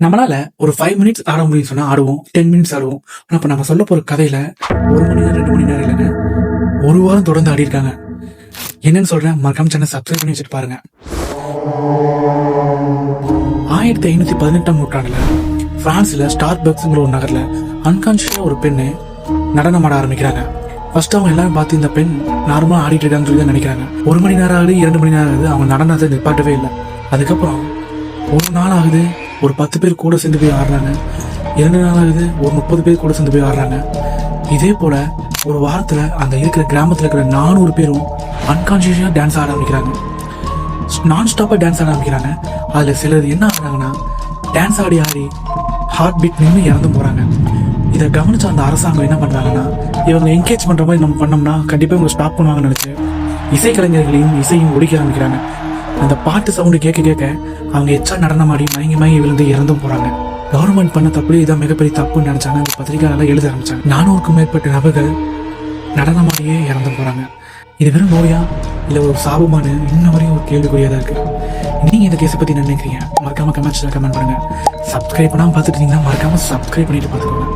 நம்மளால ஒரு 5 மினிட்ஸ் ஆட முடியும்னு சொன்னா ஆடுவோம், 10 மினிட்ஸ் ஆடுவோம். ஆனா இப்ப நம்ம சொல்ல போற கதையில 1 மணி நேரம் 2 மணி நேரம் இல்லைங்க, 1 வாரம் தொடர்ந்து ஆடி இருக்காங்க. என்னன்னு சொல்றேன், மறக்காம சேனல் சப்ஸ்கிரைப் பண்ணி வச்சுட்டு பாருங்க. 1518ஆம் நூற்றாண்டுல பிரான்ஸ்ல ஸ்டார்பக்ஸ்ங்கிற ஒரு நகர்ல அன்கான்சியஸா ஒரு பெண்ணு நடனம் ஆட ஆரம்பிக்கிறாங்க. ஃபர்ஸ்ட் அவங்க எல்லாரும் பார்த்து இந்த பெண் நார்மலா ஆடிட்டு இருக்காங்கன்னு சொல்லி தான் நினைக்கிறாங்க. 1 மணி நேரம் ஆகுது, 2 மணி நேரம் ஆகுது, அவங்க நடனத்தை நிப்பாட்டவே இல்லை. அதுக்கப்புறம் ஒரு நாள் ஆகுது, ஒரு 10 பேர் கூட சேர்ந்து போய் ஆடுறாங்க. 2 நாள் ஆகுது, ஒரு 30 பேர் கூட சேர்ந்து போய் ஆடுறாங்க. இதே போல ஒரு வாரத்துல அந்த இருக்கிற கிராமத்துல இருக்கிற 400 பேரும் அன்கான்சியஸா டான்ஸ் ஆட ஆரம்பிக்கிறாங்க. நான் ஸ்டாப்பா டான்ஸ் ஆட ஆரம்பிக்கிறாங்க. அதுல சிலர் என்ன ஆகுறாங்கன்னா, டான்ஸ் ஆடி ஆடி ஹார்ட் பீட் நின்று இறந்து போறாங்க. இதை கவனிச்ச அந்த அரசாங்கம் என்ன பண்றாங்கன்னா, இவங்க என்கரேஜ் பண்ற மாதிரி நம்ம பண்ணோம்னா கண்டிப்பா இவங்க ஸ்டாப் பண்ணுவாங்கன்னு நினைச்சு இசைக்கலைஞர்களையும் இசையும் ஒழிக்க ஆரம்பிக்கிறாங்க. அந்த பாட்டு சவுண்டு கேட்க கேட்க அவங்க எச்சா நடனமாடி மயங்கி விழுந்து இறந்தும் போறாங்க. கவர்மெண்ட் பண்ண தப்பு, இதான் மிகப்பெரிய தப்புன்னு நினைச்சாங்க. அந்த பத்திரிகையாளர் எழுத ஆரம்பிச்சாங்க. 400க்கும் மேற்பட்ட நபர்கள் நடனமாடியே இறந்து போறாங்க. இது வெறும் நோயா இல்ல ஒரு சாபமான இன்ன வரையும் ஒரு கேள்விக்குறியாதான் இருக்கு. நீங்க இந்த கேஸை பத்தி நினைக்கிறீங்க? மறக்காம கமெண்ட்ஸ்ல கமெண்ட் பண்ணுங்க. சப்ஸ்கிரைப் பண்ணாம பார்த்துட்டு இருந்தீங்கன்னா மறக்காம சப்ஸ்கிரைப் பண்ணிட்டு பார்த்துக்கோங்க.